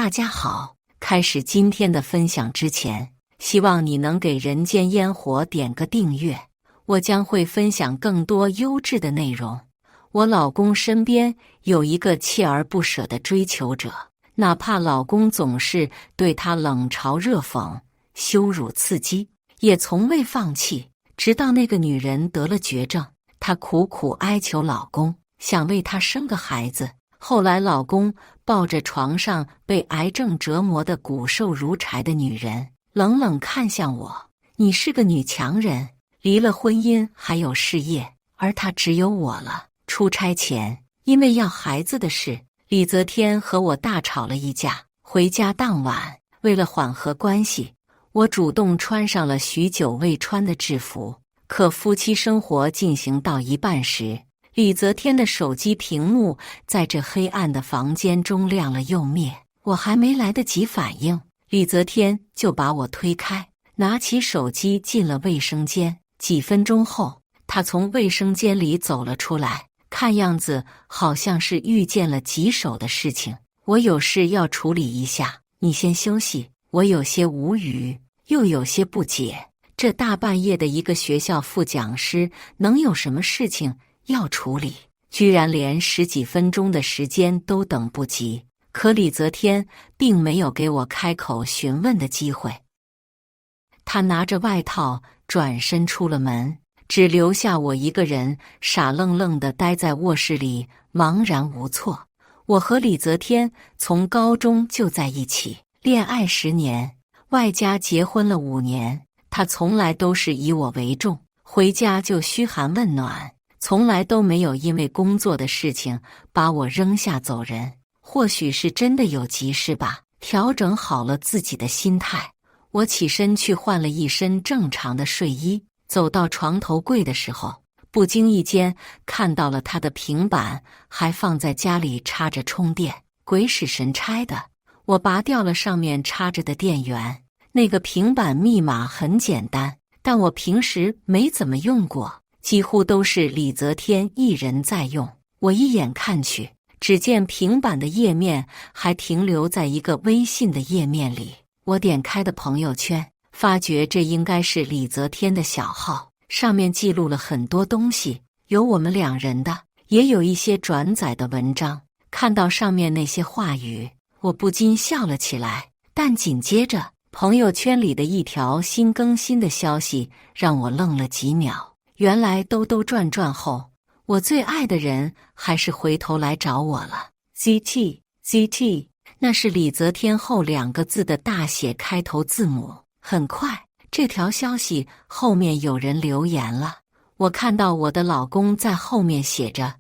大家好，开始今天的分享之前，希望你能给人间烟火点个订阅，我将会分享更多优质的内容。我老公身边有一个锲而不舍的追求者，哪怕老公总是对她冷嘲热讽、羞辱刺激，也从未放弃。直到那个女人得了绝症，她苦苦哀求老公，想为她生个孩子。后来老公抱着床上被癌症折磨得骨瘦如柴的女人，冷冷看向我：你是个女强人，离了婚姻还有事业，而她只有我了。出差前，因为要孩子的事，李泽天和我大吵了一架。回家当晚，为了缓和关系，我主动穿上了许久未穿的制服。可夫妻生活进行到一半时，李泽天的手机屏幕在这黑暗的房间中亮了又灭，我还没来得及反应，李泽天就把我推开，拿起手机进了卫生间。几分钟后，他从卫生间里走了出来，看样子好像是遇见了棘手的事情。我有事要处理一下，你先休息。我有些无语，又有些不解，这大半夜的一个学校副讲师能有什么事情要处理，居然连10几分钟的时间都等不及。可李泽天并没有给我开口询问的机会，他拿着外套转身出了门，只留下我一个人傻愣愣地待在卧室里，茫然无措。我和李泽天从高中就在一起，恋爱10年，外加结婚了5年，他从来都是以我为重，回家就嘘寒问暖，从来都没有因为工作的事情把我扔下走人。或许是真的有急事吧，调整好了自己的心态，我起身去换了一身正常的睡衣。走到床头柜的时候，不经意间看到了他的平板还放在家里插着充电，鬼使神差的，我拔掉了上面插着的电源。那个平板密码很简单，但我平时没怎么用过，几乎都是李泽天一人在用。我一眼看去，只见平板的页面还停留在一个微信的页面里。我点开的朋友圈，发觉这应该是李泽天的小号，上面记录了很多东西，有我们2人的，也有一些转载的文章。看到上面那些话语，我不禁笑了起来，但紧接着朋友圈里的一条新更新的消息让我愣了几秒。原来兜兜转转后，我最爱的人还是回头来找我了。 ZT， 那是李泽天后2个字的大写开头字母。很快，这条消息后面有人留言了，我看到我的老公在后面写着：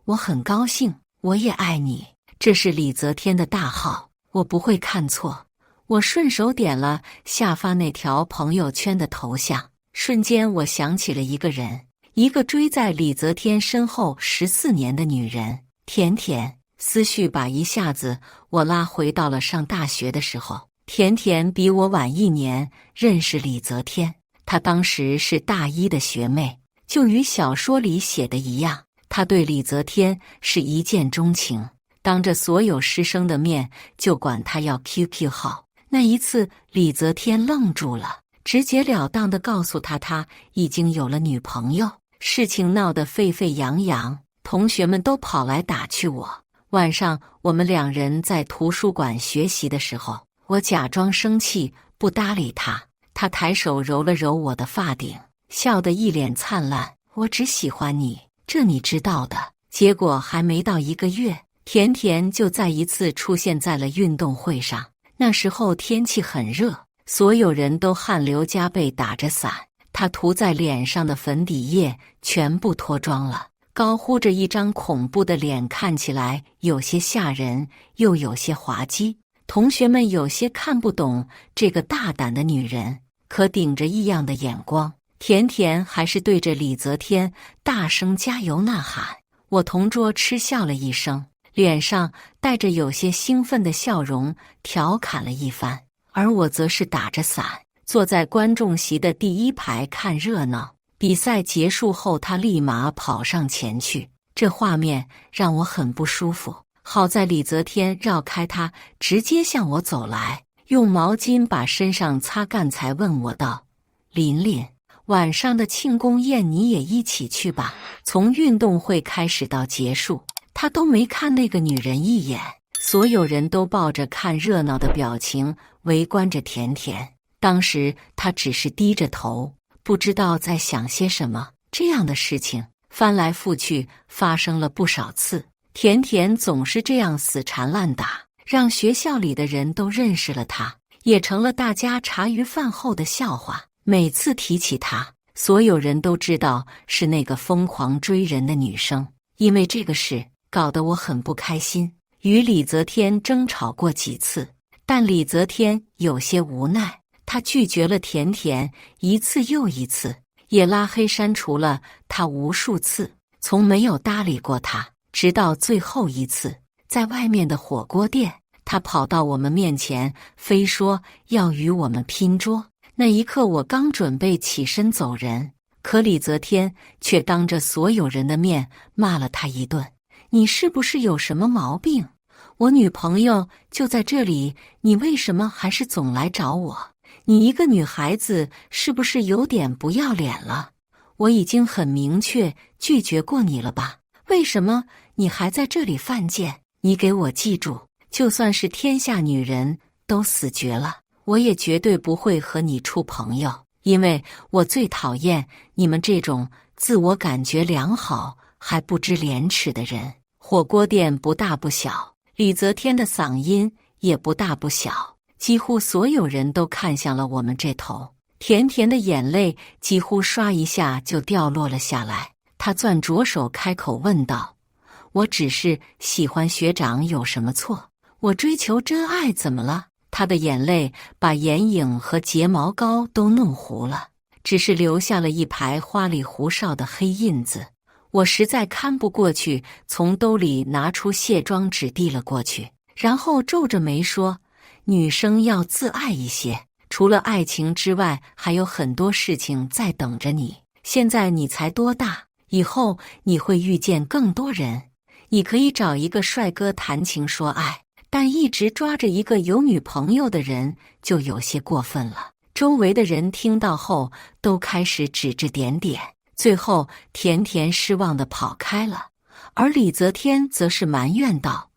我很高兴，我也爱你。这是李泽天的大号，我不会看错。我顺手点了下发那条朋友圈的头像，瞬间我想起了一个人，一个追在李泽天身后14年的女人甜甜。思绪把一下子我拉回到了上大学的时候。甜甜比我晚1年认识李泽天，她当时是大1的学妹，就与小说里写的一样，她对李泽天是一见钟情，当着所有师生的面就管他要 QQ 号。那一次李泽天愣住了，直截了当地告诉他已经有了女朋友，事情闹得沸沸扬扬，同学们都跑来打趣我。晚上我们2人在图书馆学习的时候，我假装生气不搭理他，他抬手揉了揉我的发顶，笑得一脸灿烂。我只喜欢你，这你知道的。结果还没到1个月，甜甜就再一次出现在了运动会上。那时候天气很热，所有人都汗流浃背打着伞，她涂在脸上的粉底液全部脱妆了，高呼着一张恐怖的脸，看起来有些吓人，又有些滑稽。同学们有些看不懂这个大胆的女人，可顶着异样的眼光，甜甜还是对着李泽天大声加油呐喊。我同桌嗤笑了一声，脸上带着有些兴奋的笑容，调侃了一番，而我则是打着伞，坐在观众席的第1排看热闹。比赛结束后，他立马跑上前去，这画面让我很不舒服。好在李泽天绕开他，直接向我走来，用毛巾把身上擦干，才问我道：“琳琳，晚上的庆功宴你也一起去吧。”从运动会开始到结束，他都没看那个女人一眼。所有人都抱着看热闹的表情围观着甜甜。当时他只是低着头，不知道在想些什么。这样的事情翻来覆去发生了不少次，甜甜总是这样死缠烂打，让学校里的人都认识了她，也成了大家茶余饭后的笑话。每次提起她，所有人都知道是那个疯狂追人的女生。因为这个事搞得我很不开心，与李泽天争吵过几次，但李泽天有些无奈，他拒绝了甜甜一次又一次，也拉黑删除了他无数次，从没有搭理过他。直到最后一次，在外面的火锅店，他跑到我们面前，非说要与我们拼桌。那一刻，我刚准备起身走人，可李泽天却当着所有人的面骂了他一顿：“你是不是有什么毛病？我女朋友就在这里，你为什么还是总来找我？你一个女孩子是不是有点不要脸了？我已经很明确拒绝过你了吧？为什么你还在这里犯贱？你给我记住，就算是天下女人都死绝了，我也绝对不会和你处朋友，因为我最讨厌你们这种自我感觉良好还不知廉耻的人。”火锅店不大不小，李泽天的嗓音也不大不小，几乎所有人都看向了我们这头。甜甜的眼泪几乎刷一下就掉落了下来，她攥着手开口问道：“我只是喜欢学长有什么错？我追求真爱怎么了？”她的眼泪把眼影和睫毛膏都弄糊了，只是留下了一排花里胡哨的黑印子。我实在看不过去，从兜里拿出卸妆纸递了过去，然后皱着眉说：“女生要自爱一些，除了爱情之外，还有很多事情在等着你。现在你才多大，以后你会遇见更多人。你可以找一个帅哥谈情说爱，但一直抓着一个有女朋友的人就有些过分了。”周围的人听到后都开始指指点点。最后，甜甜失望地跑开了，而李泽天则是埋怨道：“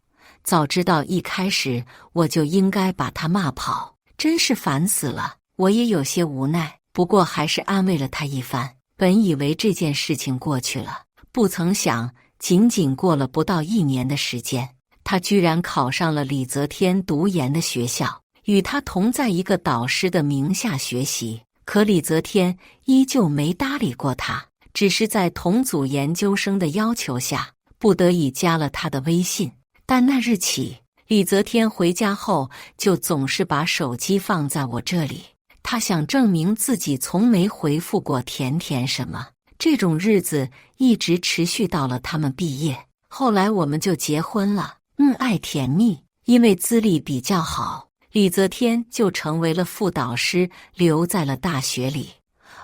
早知道一开始我就应该把他骂跑，真是烦死了。”我也有些无奈，不过还是安慰了他一番。本以为这件事情过去了，不曾想仅仅过了不到1年的时间，他居然考上了李泽天读研的学校，与他同在一个导师的名下学习。可李泽天依旧没搭理过他，只是在同组研究生的要求下，不得已加了他的微信。但那日起，李泽天回家后就总是把手机放在我这里，他想证明自己从没回复过甜甜什么。这种日子一直持续到了他们毕业，后来我们就结婚了，恩爱甜蜜。因为资历比较好，李泽天就成为了副导师，留在了大学里，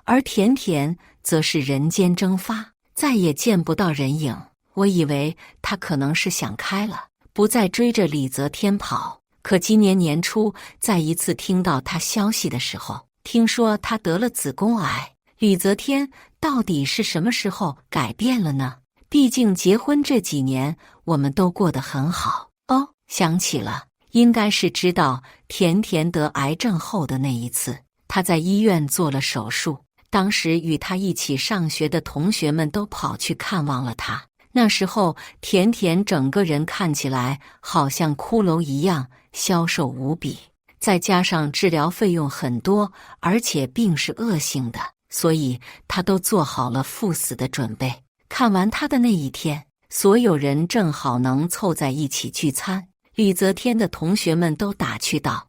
而甜甜则是人间蒸发，再也见不到人影。我以为他可能是想开了，不再追着李泽天跑。可今年年初，在一次听到他消息的时候，听说他得了子宫癌。李泽天到底是什么时候改变了呢？毕竟结婚这几年，我们都过得很好。哦，想起了，应该是知道甜甜得癌症后的那一次，他在医院做了手术。当时与他一起上学的同学们都跑去看望了他。那时候甜甜整个人看起来好像骷髅一样，消瘦无比，再加上治疗费用很多，而且病是恶性的，所以他都做好了赴死的准备。看完他的那一天，所有人正好能凑在一起聚餐。李泽天的同学们都打趣道：“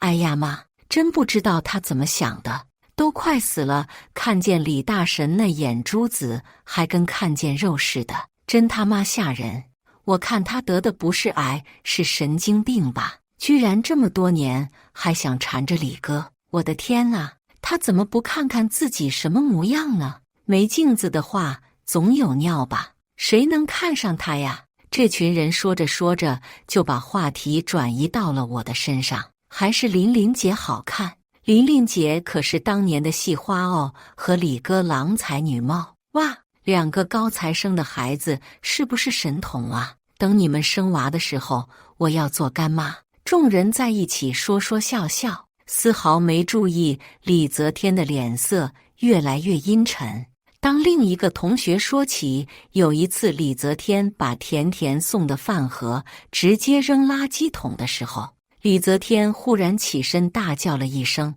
哎呀妈，真不知道他怎么想的，都快死了，看见李大神那眼珠子还跟看见肉似的，真他妈吓人。我看他得的不是癌，是神经病吧？居然这么多年还想缠着李哥，我的天啊，他怎么不看看自己什么模样呢？没镜子的话总有尿吧？谁能看上他呀？这群人说着说着就把话题转移到了我的身上，还是琳琳姐好看。琳琳姐可是当年的戏花哦，和李哥郎才女貌。哇，两个高材生的孩子是不是神童啊？等你们生娃的时候，我要做干妈。众人在一起说说笑笑，丝毫没注意李泽天的脸色越来越阴沉。当另一个同学说起有一次李泽天把甜甜送的饭盒直接扔垃圾桶的时候，李泽天忽然起身大叫了一声：“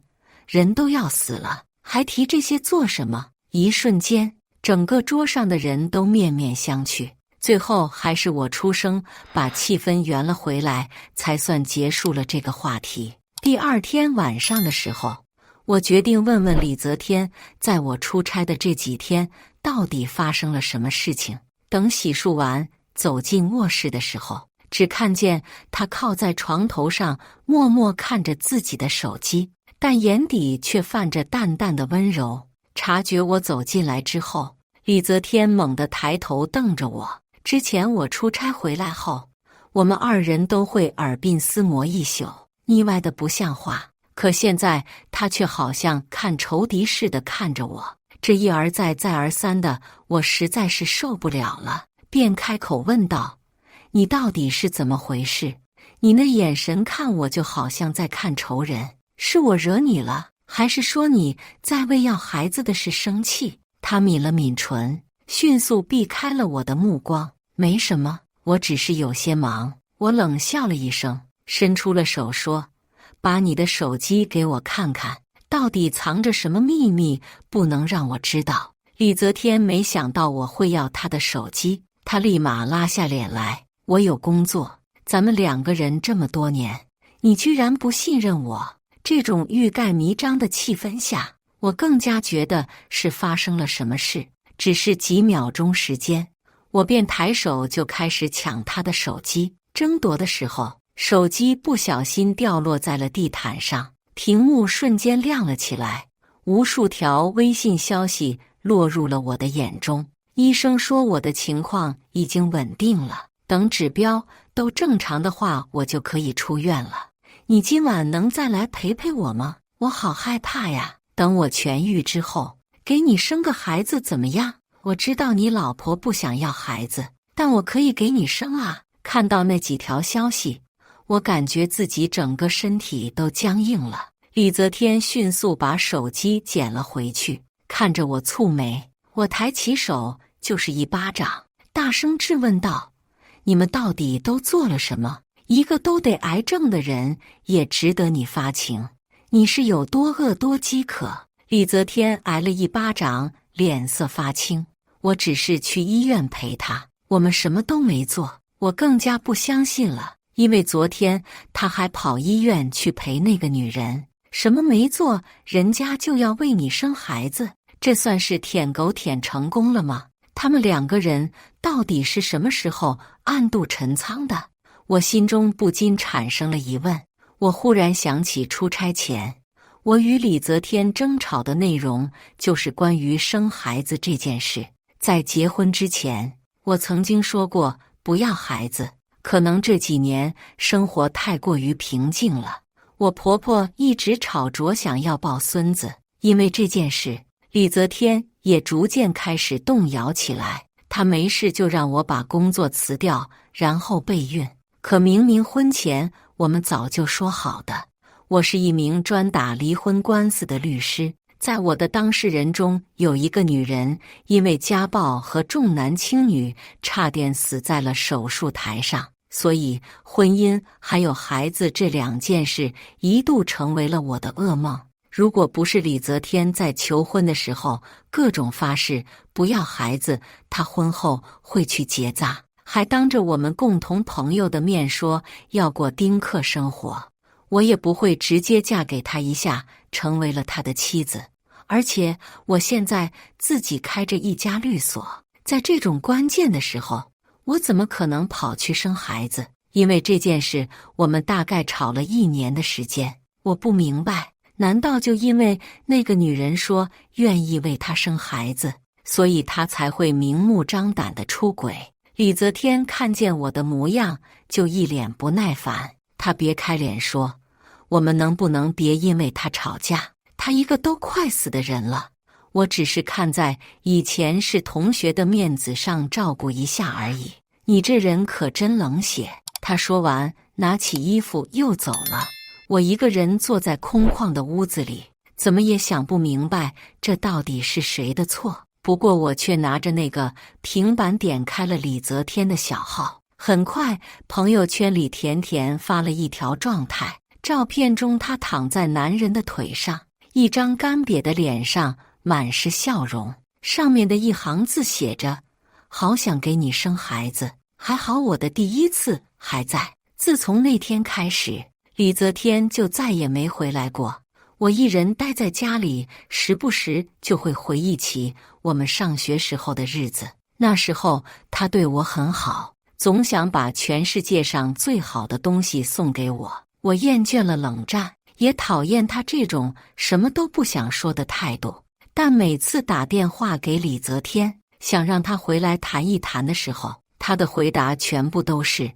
人都要死了，还提这些做什么？”一瞬间，整个桌上的人都面面相觑。最后还是我出声把气氛圆了回来，才算结束了这个话题。第二天晚上的时候，我决定问问李泽天，在我出差的这几天到底发生了什么事情。等洗漱完走进卧室的时候，只看见他靠在床头上默默看着自己的手机，但眼底却泛着淡淡的温柔。察觉我走进来之后，李泽天猛地抬头瞪着我。之前我出差回来后，我们二人都会耳鬓厮磨一宿，腻歪的不像话。可现在他却好像看仇敌似的看着我，这一而再再而三的，我实在是受不了了，便开口问道：“你到底是怎么回事？你那眼神看我就好像在看仇人，是我惹你了，还是说你在为要孩子的事生气？”他抿了抿唇，迅速避开了我的目光。没什么，我只是有些忙。我冷笑了一声，伸出了手说：“把你的手机给我看看，到底藏着什么秘密，不能让我知道。”李泽天没想到我会要他的手机，他立马拉下脸来：“我有工作，咱们两个人这么多年，你居然不信任我。”这种欲盖弥彰的气氛下，我更加觉得是发生了什么事。只是几秒钟时间，我便抬手就开始抢他的手机。争夺的时候，手机不小心掉落在了地毯上，屏幕瞬间亮了起来，无数条微信消息落入了我的眼中。医生说我的情况已经稳定了，等指标都正常的话，我就可以出院了。你今晚能再来陪陪我吗？我好害怕呀。等我痊愈之后，给你生个孩子怎么样？我知道你老婆不想要孩子，但我可以给你生啊。看到那几条消息，我感觉自己整个身体都僵硬了。李泽天迅速把手机捡了回去，看着我蹙眉。我抬起手就是一巴掌，大声质问道：“你们到底都做了什么？一个都得癌症的人也值得你发情？你是有多饿多饥渴？”李泽天挨了一巴掌，脸色发青。我只是去医院陪他，我们什么都没做。我更加不相信了，因为昨天他还跑医院去陪那个女人，什么没做，人家就要为你生孩子，这算是舔狗舔成功了吗？他们两个人到底是什么时候暗度陈仓的？我心中不禁产生了疑问。我忽然想起出差前，我与李泽天争吵的内容就是关于生孩子这件事。在结婚之前，我曾经说过不要孩子，可能这几年生活太过于平静了，我婆婆一直吵着想要抱孙子。因为这件事，李泽天也逐渐开始动摇起来。他没事就让我把工作辞掉，然后备孕。可明明婚前我们早就说好的，我是一名专打离婚官司的律师，在我的当事人中有一个女人，因为家暴和重男轻女，差点死在了手术台上。所以婚姻还有孩子这两件事一度成为了我的噩梦。如果不是李泽天在求婚的时候各种发誓不要孩子，他婚后会去结扎，还当着我们共同朋友的面说要过丁克生活，我也不会直接嫁给他一下成为了他的妻子。而且我现在自己开着一家律所，在这种关键的时候，我怎么可能跑去生孩子？因为这件事我们大概吵了1年的时间。我不明白，难道就因为那个女人说愿意为他生孩子，所以他才会明目张胆地出轨？李泽天看见我的模样，就一脸不耐烦。他别开脸说：“我们能不能别因为他吵架？他一个都快死的人了，我只是看在以前是同学的面子上照顾一下而已。你这人可真冷血。”他说完，拿起衣服又走了。我一个人坐在空旷的屋子里，怎么也想不明白这到底是谁的错。不过我却拿着那个平板点开了李泽天的小号。很快，朋友圈里甜甜发了一条状态，照片中他躺在男人的腿上，一张干瘪的脸上满是笑容，上面的一行字写着：“好想给你生孩子，还好我的第一次还在。”自从那天开始，李泽天就再也没回来过。我一人待在家里，时不时就会回忆起我们上学时候的日子。那时候他对我很好，总想把全世界上最好的东西送给我。我厌倦了冷战，也讨厌他这种什么都不想说的态度。但每次打电话给李泽天，想让他回来谈一谈的时候，他的回答全部都是：“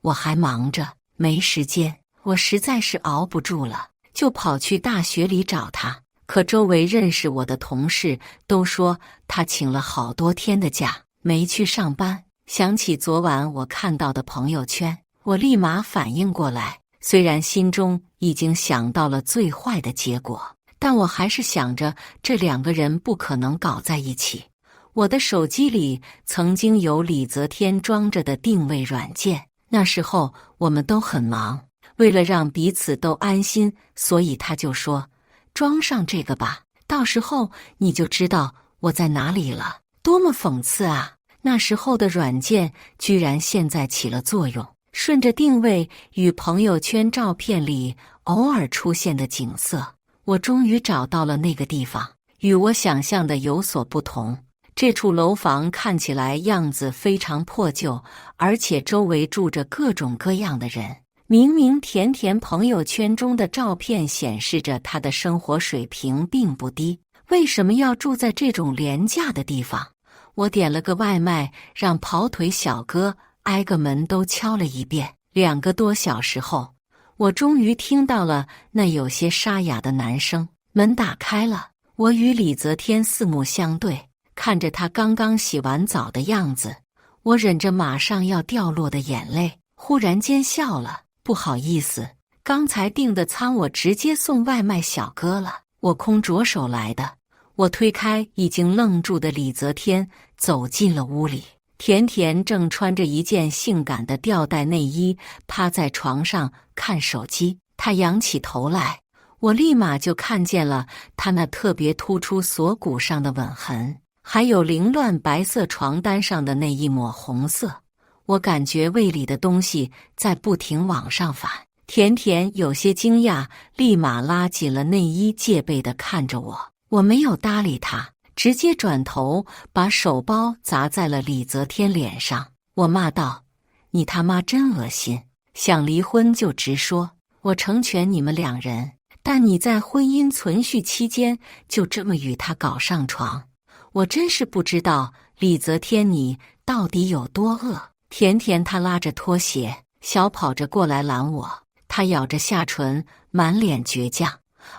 我还忙着，没时间。”我实在是熬不住了，就跑去大学里找他。可周围认识我的同事都说他请了好多天的假，没去上班。想起昨晚我看到的朋友圈，我立马反应过来，虽然心中已经想到了最坏的结果，但我还是想着这两个人不可能搞在一起。我的手机里曾经有李泽天装着的定位软件，那时候我们都很忙，为了让彼此都安心，所以他就说：“装上这个吧，到时候你就知道我在哪里了。”多么讽刺啊！那时候的软件居然现在起了作用，顺着定位与朋友圈照片里偶尔出现的景色，我终于找到了那个地方。与我想象的有所不同，这处楼房看起来样子非常破旧，而且周围住着各种各样的人。明明甜甜朋友圈中的照片显示着她的生活水平并不低，为什么要住在这种廉价的地方？我点了个外卖，让跑腿小哥挨个门都敲了一遍。2个多小时后，我终于听到了那有些沙哑的男声。门打开了，我与李泽天四目相对，看着他刚刚洗完澡的样子，我忍着马上要掉落的眼泪，忽然间笑了。不好意思，刚才订的餐我直接送外卖小哥了，我空着手来的。我推开已经愣住的李泽天，走进了屋里。甜甜正穿着一件性感的吊带内衣，趴在床上看手机。她仰起头来，我立马就看见了她那特别突出锁骨上的吻痕，还有凌乱白色床单上的那一抹红色。我感觉胃里的东西在不停往上反。甜甜有些惊讶，立马拉紧了内衣，戒备地看着我。我没有搭理他，直接转头把手包砸在了李泽天脸上。我骂道：“你他妈真恶心！想离婚就直说，我成全你们2人，但你在婚姻存续期间就这么与他搞上床，我真是不知道李泽天你到底有多恶。”甜甜她拉着拖鞋小跑着过来拦我，她咬着下唇，满脸倔强。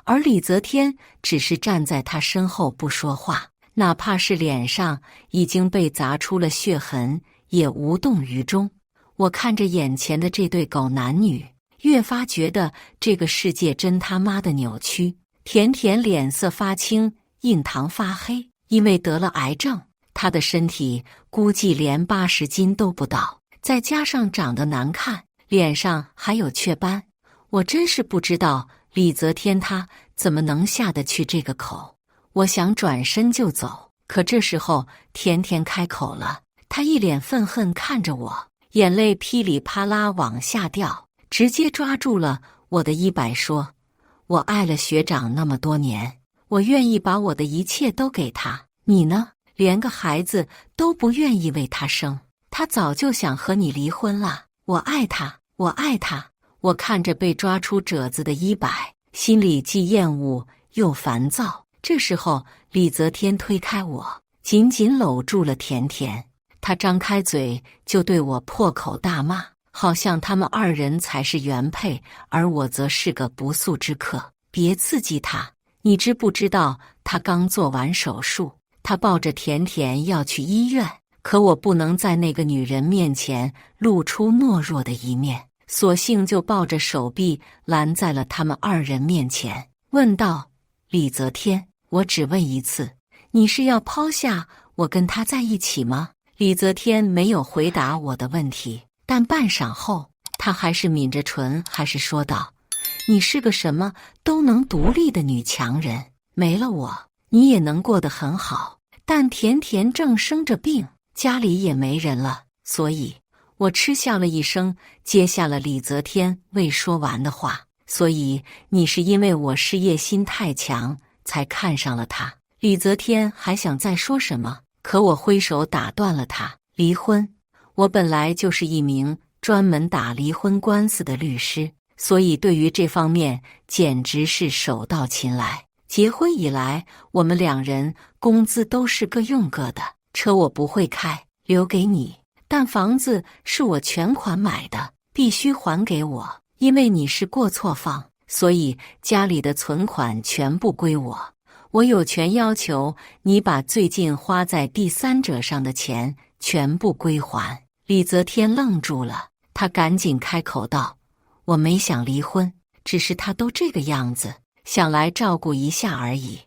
而李泽天只是站在他身后不说话，哪怕是脸上已经被砸出了血痕，也无动于衷。我看着眼前的这对狗男女，越发觉得这个世界真他妈的扭曲。甜甜脸色发青，印堂发黑，因为得了癌症，她的身体估计连80斤都不到，再加上长得难看，脸上还有雀斑，我真是不知道李泽天他怎么能下得去这个口。我想转身就走，可这时候甜甜开口了，她一脸愤恨看着我，眼泪噼里啪啦往下掉，直接抓住了我的衣摆说：“我爱了学长那么多年，我愿意把我的一切都给他，你呢？连个孩子都不愿意为他生，他早就想和你离婚了。我爱他，我爱他。”我看着被抓出褶子的衣摆，心里既厌恶又烦躁。这时候，李泽天推开我，紧紧搂住了甜甜。他张开嘴就对我破口大骂，好像他们二人才是原配，而我则是个不速之客。别刺激他，你知不知道他刚做完手术？他抱着甜甜要去医院，可我不能在那个女人面前露出懦弱的一面，索性就抱着手臂拦在了他们二人面前，问道：李泽天，我只问一次，你是要抛下我跟他在一起吗？李泽天没有回答我的问题，但半晌后，他还是抿着唇，还是说道：你是个什么都能独立的女强人，没了我，你也能过得很好。但甜甜正生着病，家里也没人了，所以我嗤笑了一声，接下了李泽天未说完的话。所以你是因为我事业心太强，才看上了他。李泽天还想再说什么，可我挥手打断了他。离婚，我本来就是一名专门打离婚官司的律师，所以对于这方面简直是手到擒来。结婚以来，我们两人工资都是各用各的，车我不会开，留给你，但房子是我全款买的，必须还给我，因为你是过错方，所以家里的存款全部归我。我有权要求你把最近花在第三者上的钱全部归还。李泽天愣住了，他赶紧开口道：我没想离婚，只是他都这个样子，想来照顾一下而已。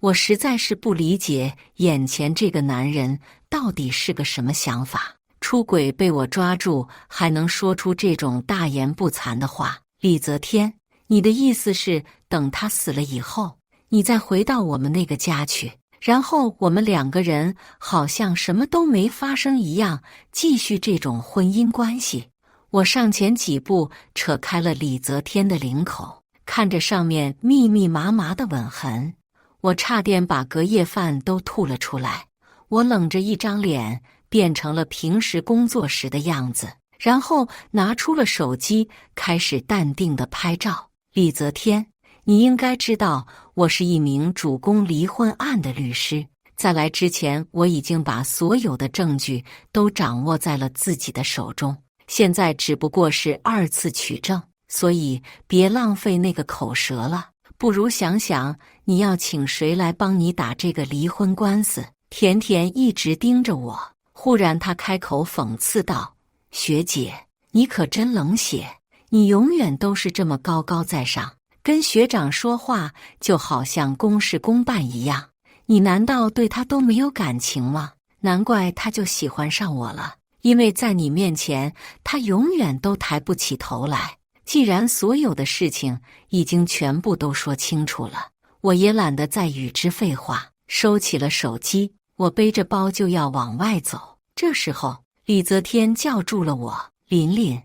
我实在是不理解眼前这个男人到底是个什么想法，出轨被我抓住，还能说出这种大言不惭的话。李泽天，你的意思是等他死了以后，你再回到我们那个家去，然后我们两个人好像什么都没发生一样，继续这种婚姻关系？我上前几步，扯开了李泽天的领口，看着上面密密麻麻的吻痕，我差点把隔夜饭都吐了出来。我冷着一张脸，变成了平时工作时的样子，然后拿出了手机，开始淡定地拍照。李泽天，你应该知道，我是一名主攻离婚案的律师。在来之前，我已经把所有的证据都掌握在了自己的手中，现在只不过是二次取证，所以别浪费那个口舌了，不如想想你要请谁来帮你打这个离婚官司。甜甜一直盯着我，忽然她开口讽刺道：学姐，你可真冷血，你永远都是这么高高在上，跟学长说话就好像公事公办一样，你难道对他都没有感情吗？难怪他就喜欢上我了，因为在你面前他永远都抬不起头来。既然所有的事情已经全部都说清楚了，我也懒得再与之废话，收起了手机。我背着包就要往外走，这时候李泽天叫住了我：琳琳，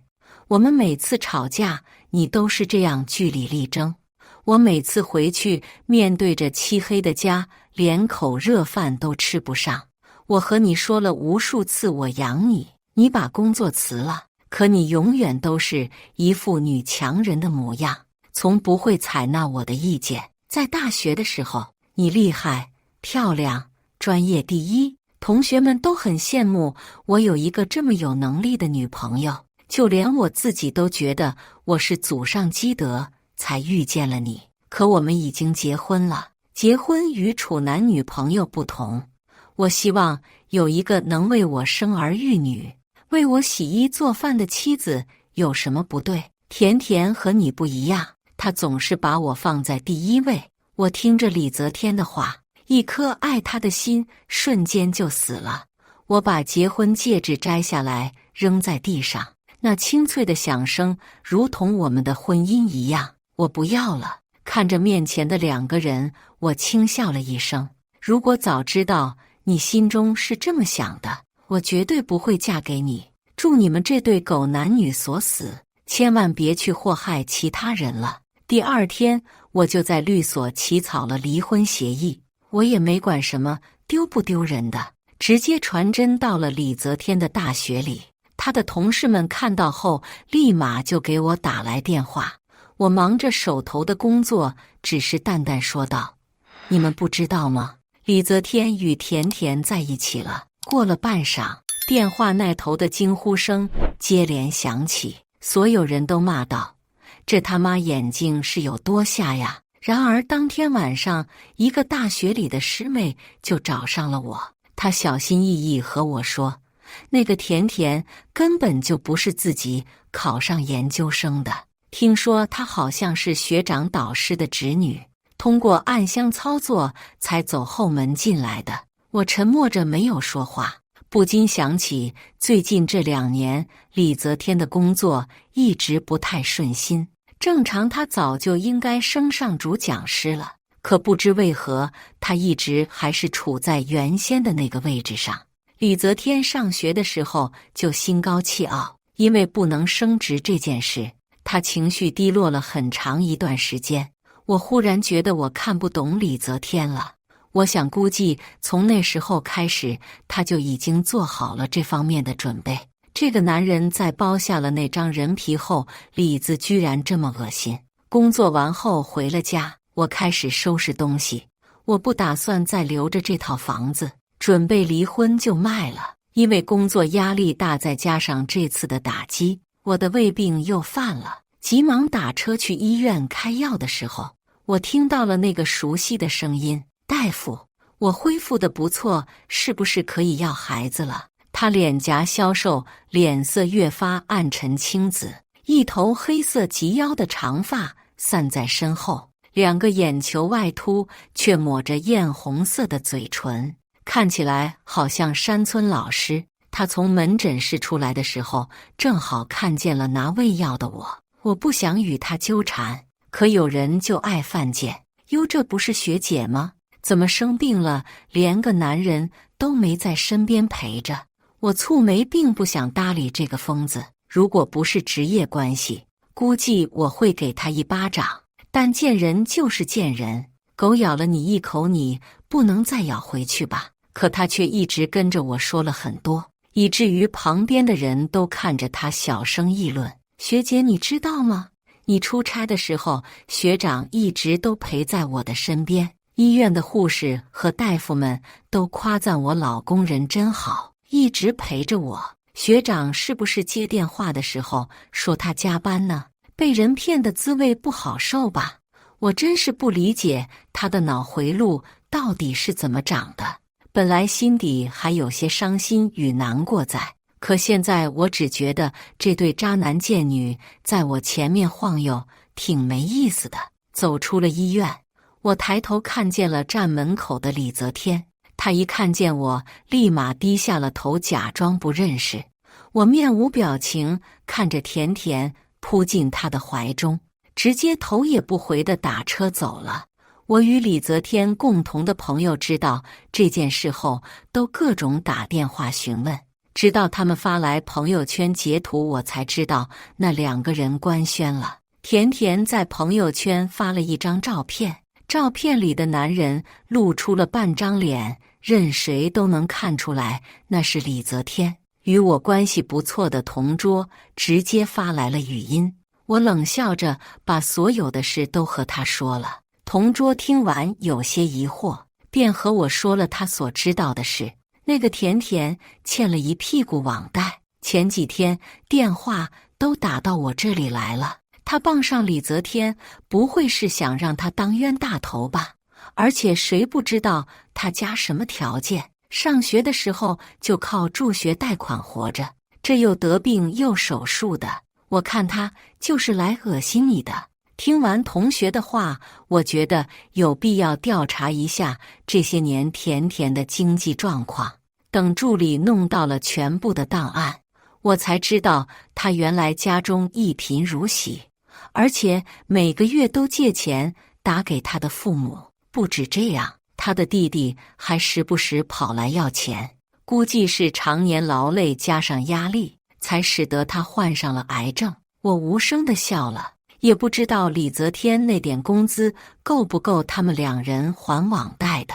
我们每次吵架你都是这样据理力争，我每次回去面对着漆黑的家，连口热饭都吃不上。我和你说了无数次我养你，你把工作辞了，可你永远都是一副女强人的模样，从不会采纳我的意见。在大学的时候，你厉害、漂亮、专业第一，同学们都很羡慕我有一个这么有能力的女朋友，就连我自己都觉得我是祖上积德才遇见了你。可我们已经结婚了，结婚与处男女朋友不同，我希望有一个能为我生儿育女、为我洗衣做饭的妻子，有什么不对？甜甜和你不一样，她总是把我放在第一位。我听着李泽天的话，一颗爱他的心瞬间就死了。我把结婚戒指摘下来扔在地上，那清脆的响声如同我们的婚姻一样。我不要了。看着面前的两个人，我轻笑了一声。如果早知道你心中是这么想的，我绝对不会嫁给你。祝你们这对狗男女所死，千万别去祸害其他人了。第二天，我就在律所起草了离婚协议。我也没管什么丢不丢人的，直接传真到了李泽天的大学里。他的同事们看到后，立马就给我打来电话。我忙着手头的工作，只是淡淡说道：你们不知道吗？李泽天与甜甜在一起了。过了半晌，电话那头的惊呼声接连响起，所有人都骂道：“这他妈眼睛是有多瞎呀！”然而当天晚上，一个大学里的师妹就找上了我，她小心翼翼和我说，那个甜甜根本就不是自己考上研究生的，听说她好像是学长导师的侄女，通过暗箱操作才走后门进来的。我沉默着没有说话，不禁想起最近这2年李泽天的工作一直不太顺心，正常他早就应该升上主讲师了，可不知为何他一直还是处在原先的那个位置上。李泽天上学的时候就心高气傲，因为不能升职这件事，他情绪低落了很长一段时间。我忽然觉得我看不懂李泽天了。我想估计从那时候开始，他就已经做好了这方面的准备。这个男人在剥下了那张人皮后，李子居然这么恶心。工作完后回了家，我开始收拾东西。我不打算再留着这套房子，准备离婚就卖了。因为工作压力大，再加上这次的打击，我的胃病又犯了。急忙打车去医院开药的时候，我听到了那个熟悉的声音：“大夫，我恢复得不错，是不是可以要孩子了？”他脸颊消瘦，脸色越发暗沉青紫，一头黑色及腰的长发散在身后，2个眼球外凸，却抹着艳红色的嘴唇，看起来好像山村老师。他从门诊室出来的时候，正好看见了拿胃药的我。我不想与他纠缠，可有人就爱犯贱。哟，这不是学姐吗？怎么生病了，连个男人都没在身边陪着？我蹙眉，并不想搭理这个疯子。如果不是职业关系，估计我会给他一巴掌。但见人就是见人，狗咬了你一口，你不能再咬回去吧？可他却一直跟着我说了很多，以至于旁边的人都看着他小声议论：“学姐，你知道吗？你出差的时候，学长一直都陪在我的身边。医院的护士和大夫们都夸赞我老公人真好，一直陪着我。学长是不是接电话的时候说他加班呢？被人骗的滋味不好受吧？我真是不理解他的脑回路到底是怎么长的。本来心底还有些伤心与难过在，可现在我只觉得这对渣男贱女在我前面晃悠，挺没意思的。”走出了医院，我抬头看见了站门口的李泽天。他一看见我，立马低下了头，假装不认识。我面无表情看着甜甜扑进他的怀中，直接头也不回地打车走了。我与李泽天共同的朋友知道这件事后，都各种打电话询问，直到他们发来朋友圈截图，我才知道那2个人官宣了。甜甜在朋友圈发了一张照片，照片里的男人露出了半张脸，任谁都能看出来那是李泽天。与我关系不错的同桌直接发来了语音，我冷笑着把所有的事都和他说了。同桌听完有些疑惑，便和我说了他所知道的事。那个甜甜欠了一屁股网贷，前几天电话都打到我这里来了。他傍上李泽天，不会是想让他当冤大头吧？而且谁不知道他家什么条件？上学的时候就靠助学贷款活着，这又得病又手术的，我看他就是来恶心你的。听完同学的话，我觉得有必要调查一下这些年甜甜的经济状况。等助理弄到了全部的档案，我才知道他原来家中一贫如洗，而且每个月都借钱打给他的父母。不止这样，他的弟弟还时不时跑来要钱，估计是常年劳累加上压力，才使得他患上了癌症。我无声地笑了，也不知道李泽天那点工资够不够他们2人还网贷的。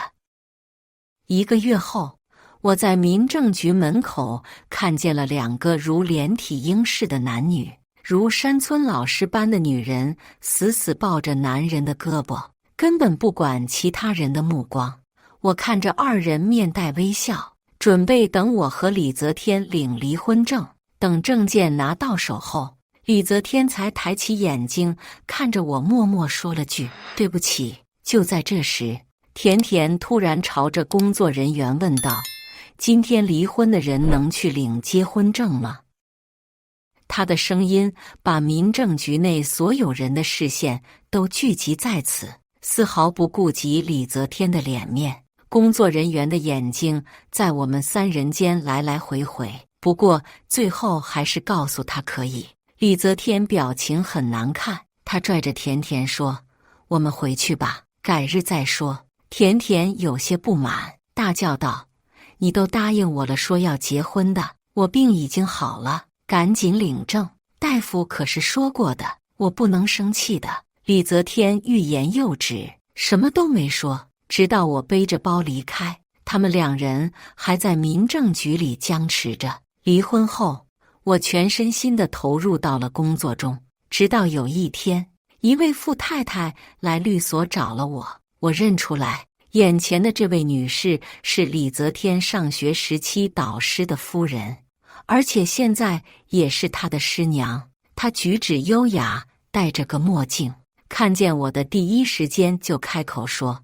1个月后，我在民政局门口看见了2个如连体婴似的男女，如山村老师般的女人死死抱着男人的胳膊，根本不管其他人的目光。我看着2人面带微笑，准备等我和李泽天领离婚证。等证件拿到手后，李泽天才抬起眼睛看着我，默默说了句对不起。就在这时，甜甜突然朝着工作人员问道：今天离婚的人能去领结婚证吗？他的声音把民政局内所有人的视线都聚集在此，丝毫不顾及李泽天的脸面。工作人员的眼睛在我们三人间来来回回，不过最后还是告诉他可以。李泽天表情很难看，他拽着甜甜说：我们回去吧，改日再说。甜甜有些不满，大叫道：你都答应我了，说要结婚的，我病已经好了，赶紧领证，大夫可是说过的，我不能生气的。李泽天欲言又止，什么都没说，直到我背着包离开，他们两人还在民政局里僵持着。离婚后，我全身心地投入到了工作中，直到有一天，一位富太太来律所找了我，我认出来，眼前的这位女士是李泽天上学时期导师的夫人，而且现在也是他的师娘。她举止优雅，戴着个墨镜，看见我的第一时间就开口说：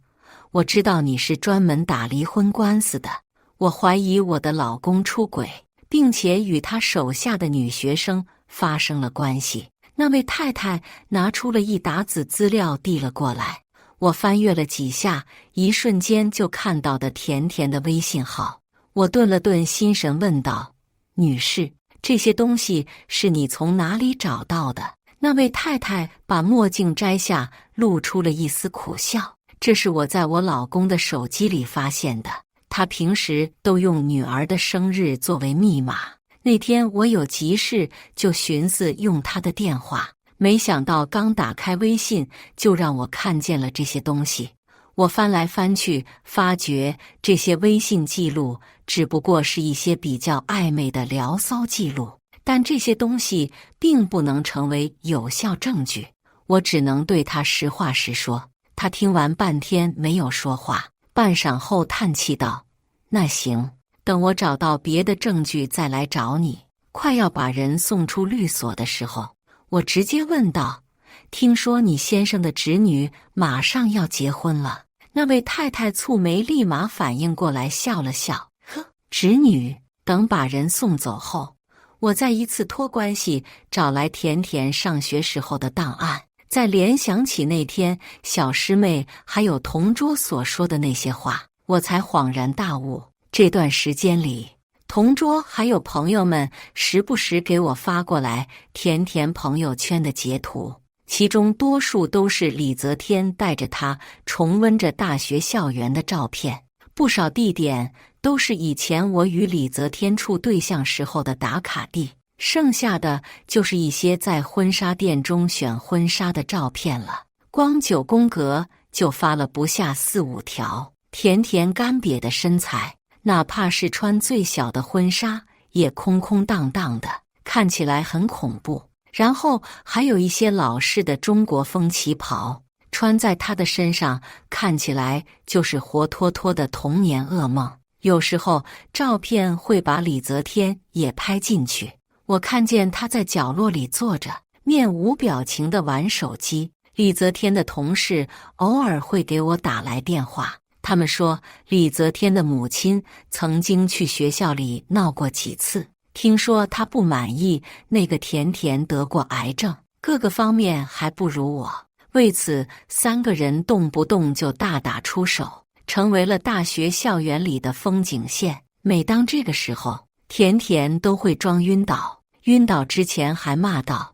我知道你是专门打离婚官司的，我怀疑我的老公出轨，并且与他手下的女学生发生了关系。那位太太拿出了一沓子资料递了过来，我翻阅了几下，一瞬间就看到的甜甜的微信号。我顿了顿心神，问道：女士，这些东西是你从哪里找到的？那位太太把墨镜摘下，露出了一丝苦笑。这是我在我老公的手机里发现的，他平时都用女儿的生日作为密码。那天我有急事，就寻思用他的电话，没想到刚打开微信，就让我看见了这些东西。我翻来翻去，发觉这些微信记录只不过是一些比较暧昧的聊骚记录，但这些东西并不能成为有效证据。我只能对他实话实说。他听完半天没有说话，半晌后叹气道：那行，等我找到别的证据再来找你。快要把人送出律所的时候，我直接问道：听说你先生的侄女马上要结婚了？那位太太蹙眉，立马反应过来，笑了笑：呵，侄女。等把人送走后，我再一次托关系找来甜甜上学时候的档案，再联想起那天小师妹还有同桌所说的那些话，我才恍然大悟。这段时间里，同桌还有朋友们时不时给我发过来甜甜朋友圈的截图，其中多数都是李泽天带着她重温着大学校园的照片，不少地点都是以前我与李泽天处对象时候的打卡地，剩下的就是一些在婚纱店中选婚纱的照片了。光9宫格就发了不下4、5条。甜甜干瘪的身材，哪怕是穿最小的婚纱也空空荡荡的，看起来很恐怖。然后还有一些老式的中国风旗袍，穿在她的身上看起来就是活脱脱的童年噩梦。有时候照片会把李泽天也拍进去，我看见他在角落里坐着，面无表情地玩手机。李泽天的同事偶尔会给我打来电话，他们说李泽天的母亲曾经去学校里闹过几次，听说他不满意那个甜甜得过癌症，各个方面还不如我。为此3个人动不动就大打出手，成为了大学校园里的风景线。每当这个时候，甜甜都会装晕倒，晕倒之前还骂道：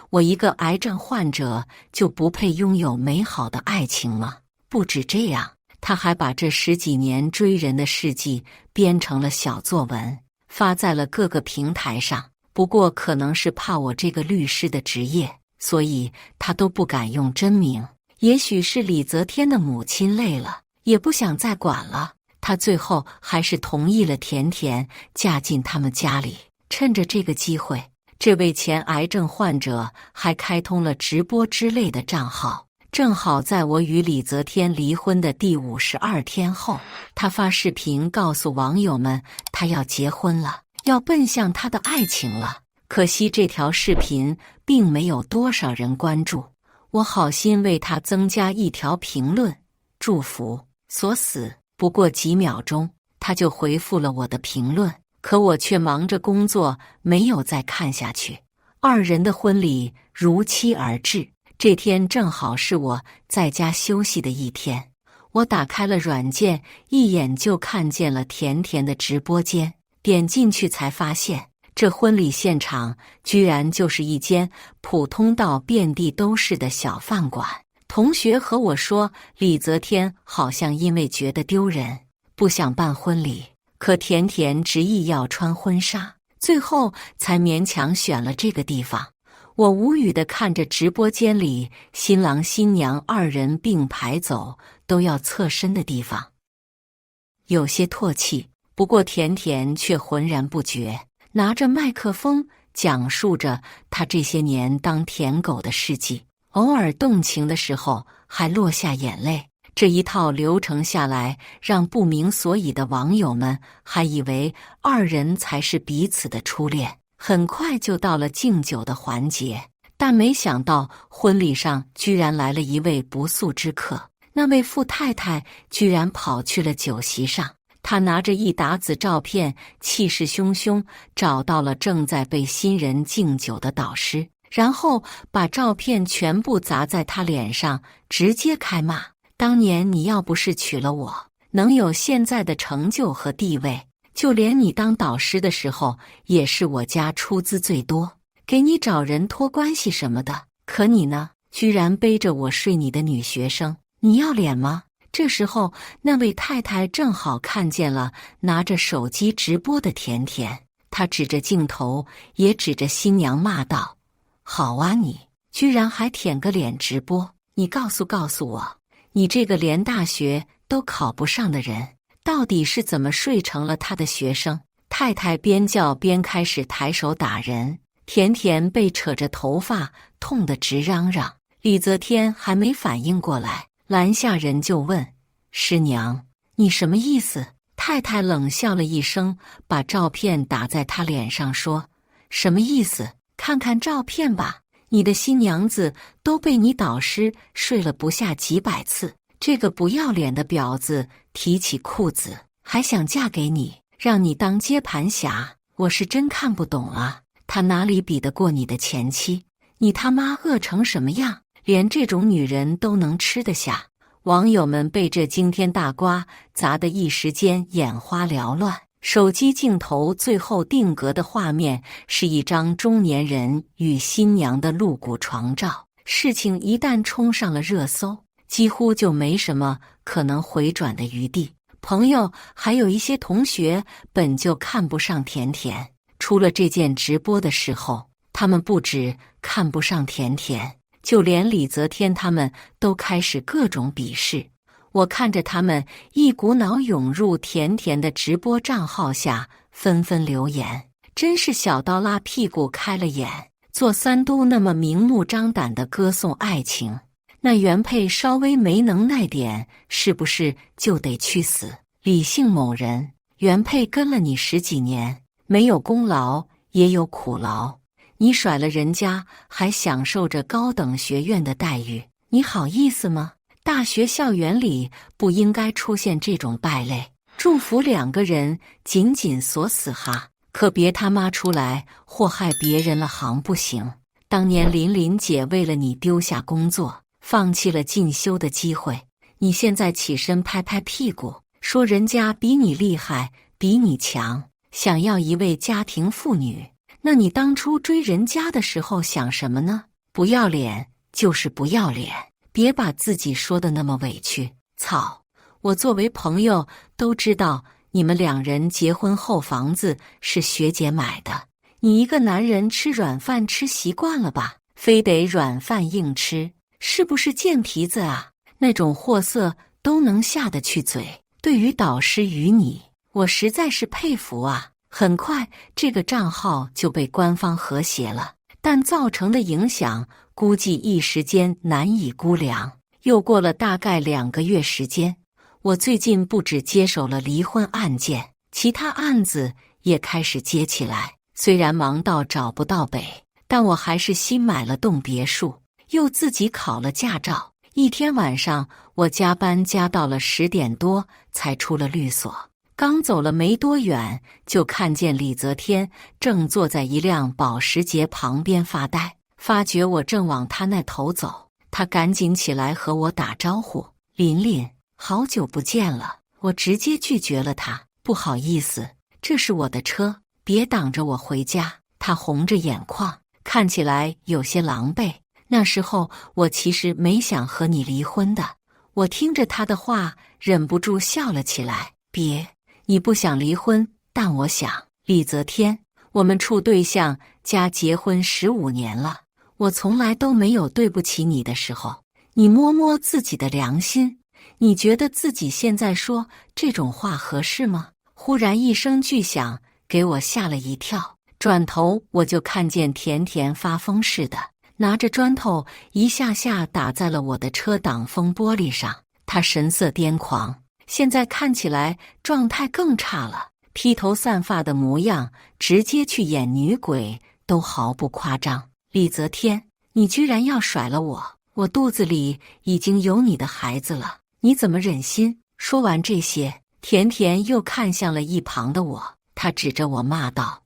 我一个癌症患者就不配拥有美好的爱情吗？不止这样，他还把这10几年追人的事迹编成了小作文，发在了各个平台上。不过可能是怕我这个律师的职业，所以他都不敢用真名。也许是李泽天的母亲累了，也不想再管了，他最后还是同意了甜甜嫁进他们家里。趁着这个机会，这位前癌症患者还开通了直播之类的账号，正好在我与李泽天离婚的第52天后，他发视频告诉网友们，他要结婚了，要奔向他的爱情了。可惜这条视频并没有多少人关注，我好心为他增加一条评论，祝福所死。不过几秒钟，他就回复了我的评论，可我却忙着工作，没有再看下去。二人的婚礼如期而至，这天正好是我在家休息的一天。我打开了软件，一眼就看见了甜甜的直播间，点进去才发现，这婚礼现场居然就是一间普通到遍地都是的小饭馆。同学和我说，李泽天好像因为觉得丢人，不想办婚礼，可甜甜执意要穿婚纱，最后才勉强选了这个地方。我无语地看着直播间里新郎新娘二人并排走，都要侧身的地方，有些唾弃。不过甜甜却浑然不觉，拿着麦克风讲述着她这些年当舔狗的事迹，偶尔动情的时候还落下眼泪。这一套流程下来，让不明所以的网友们还以为二人才是彼此的初恋。很快就到了敬酒的环节，但没想到婚礼上居然来了一位不速之客。那位富太太居然跑去了酒席上，她拿着一沓子照片，气势汹汹找到了正在被新人敬酒的导师，然后把照片全部砸在他脸上，直接开骂：当年你要不是娶了我，能有现在的成就和地位，就连你当导师的时候也是我家出资最多，给你找人托关系什么的，可你呢，居然背着我睡你的女学生，你要脸吗？这时候那位太太正好看见了拿着手机直播的甜甜，她指着镜头也指着新娘骂道：好啊，你居然还舔个脸直播，你告诉我，你这个连大学都考不上的人，到底是怎么睡成了他的学生？太太边叫边开始抬手打人，甜甜被扯着头发，痛得直嚷嚷。李泽天还没反应过来，拦下人就问：师娘，你什么意思？太太冷笑了一声，把照片打在他脸上说：什么意思？看看照片吧，你的新娘子都被你导师睡了不下几百次，这个不要脸的婊子提起裤子还想嫁给你，让你当接盘侠，我是真看不懂啊！她哪里比得过你的前妻？你他妈饿成什么样，连这种女人都能吃得下？网友们被这惊天大瓜砸得一时间眼花缭乱。手机镜头最后定格的画面是一张中年人与新娘的露骨床照，事情一旦冲上了热搜，几乎就没什么可能回转的余地。朋友还有一些同学本就看不上甜甜，出了这件直播的时候，他们不止看不上甜甜，就连李泽天他们都开始各种鄙视。我看着他们一股脑涌入甜甜的直播账号下，纷纷留言，真是小刀拉屁股开了眼。做三都那么明目张胆地歌颂爱情，那原配稍微没能耐点，是不是就得去死？李姓某人，原配跟了你10几年，没有功劳也有苦劳，你甩了人家，还享受着高等学院的待遇，你好意思吗？大学校园里不应该出现这种败类，祝福两个人紧紧锁死哈，可别他妈出来祸害别人了行不行？当年琳琳姐为了你丢下工作，放弃了进修的机会，你现在起身拍拍屁股，说人家比你厉害，比你强，想要一位家庭妇女，那你当初追人家的时候想什么呢？不要脸就是不要脸，别把自己说的那么委屈。操！我作为朋友都知道，你们两人结婚后房子是学姐买的，你一个男人吃软饭吃习惯了吧？非得软饭硬吃，是不是贱皮子啊？那种货色都能下得去嘴。对于导师与你，我实在是佩服啊！很快这个账号就被官方和谐了，但造成的影响估计一时间难以估量。又过了大概2个月时间，我最近不只接手了离婚案件，其他案子也开始接起来。虽然忙到找不到北，但我还是新买了栋别墅，又自己考了驾照。一天晚上，我加班加到了10点多才出了律所。刚走了没多远，就看见李泽天正坐在一辆保时捷旁边发呆，发觉我正往他那头走，他赶紧起来和我打招呼：“琳琳，好久不见了。”我直接拒绝了他：“不好意思，这是我的车，别挡着我回家。”他红着眼眶，看起来有些狼狈。那时候我其实没想和你离婚的。我听着他的话，忍不住笑了起来。别，你不想离婚，但我想。李泽天，我们处对象加结婚15年了，我从来都没有对不起你的时候。你摸摸自己的良心，你觉得自己现在说这种话合适吗？忽然一声巨响，给我吓了一跳。转头我就看见甜甜发疯似的拿着砖头一下下打在了我的车挡风玻璃上，他神色癫狂，现在看起来状态更差了，披头散发的模样，直接去演女鬼都毫不夸张。李泽天，你居然要甩了我，我肚子里已经有你的孩子了，你怎么忍心？说完这些，甜甜又看向了一旁的我，她指着我骂道：“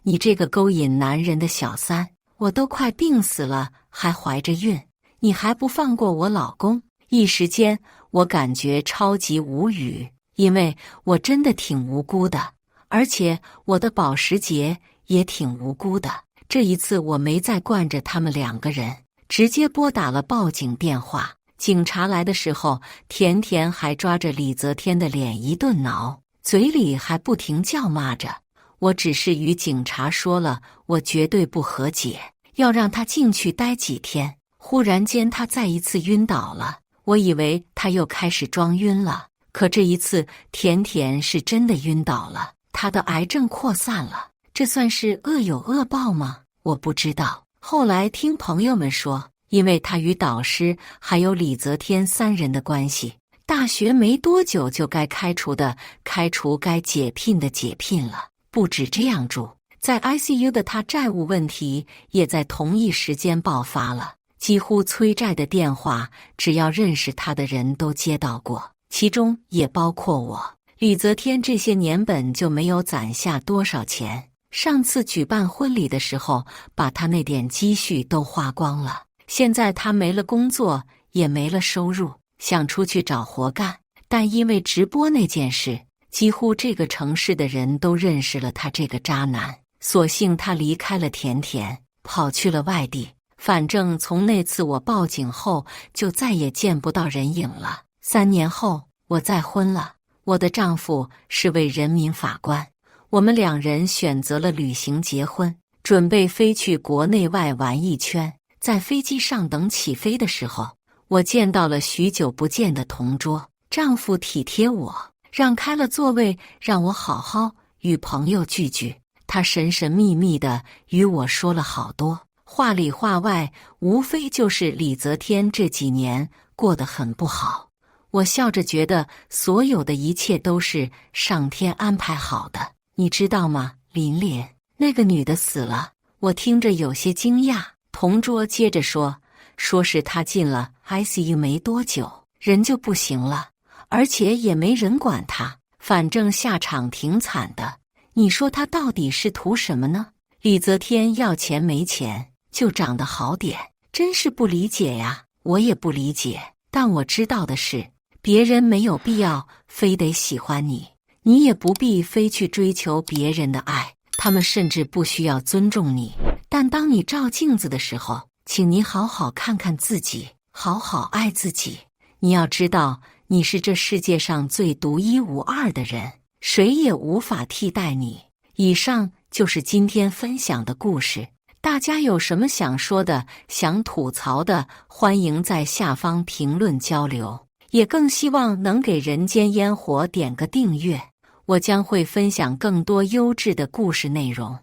你这个勾引男人的小三！我都快病死了，还怀着孕，你还不放过我老公？”一时间，我感觉超级无语，因为我真的挺无辜的，而且我的保时捷也挺无辜的。这一次，我没再惯着他们2个人，直接拨打了报警电话。警察来的时候，甜甜还抓着李泽天的脸一顿挠，嘴里还不停叫骂着。我只是与警察说了，我绝对不和解，要让他进去待几天。忽然间，他再一次晕倒了，我以为他又开始装晕了，可这一次，甜甜是真的晕倒了，他的癌症扩散了。这算是恶有恶报吗？我不知道。后来听朋友们说，因为他与导师还有李泽天3人的关系，大学没多久就该开除的开除，该解聘的解聘了。不止这样，住在 ICU 的他债务问题也在同一时间爆发了，几乎催债的电话，只要认识他的人都接到过，其中也包括我。李泽天这些年本就没有攒下多少钱，上次举办婚礼的时候，把他那点积蓄都花光了。现在他没了工作，也没了收入，想出去找活干，但因为直播那件事，几乎这个城市的人都认识了他这个渣男，索性他离开了甜甜，跑去了外地。反正从那次我报警后，就再也见不到人影了。3年后，我再婚了，我的丈夫是位人民法官，我们2人选择了旅行结婚，准备飞去国内外玩一圈。在飞机上等起飞的时候，我见到了许久不见的同桌，丈夫体贴我，让开了座位，让我好好与朋友聚聚。他神神秘秘地与我说了好多，话里话外无非就是李泽天这几年过得很不好。我笑着觉得所有的一切都是上天安排好的。你知道吗，琳琳，那个女的死了。我听着有些惊讶。同桌接着说是她进了 ICU 没多久，人就不行了，而且也没人管她，反正下场挺惨的。你说她到底是图什么呢？李泽天要钱没钱，就长得好点，真是不理解呀。我也不理解，但我知道的是，别人没有必要非得喜欢你，你也不必非去追求别人的爱，他们甚至不需要尊重你。但当你照镜子的时候，请你好好看看自己，好好爱自己。你要知道，你是这世界上最独一无二的人，谁也无法替代你。以上就是今天分享的故事，大家有什么想说的、想吐槽的，欢迎在下方评论交流。也更希望能给人间烟火点个订阅，我将会分享更多优质的故事内容。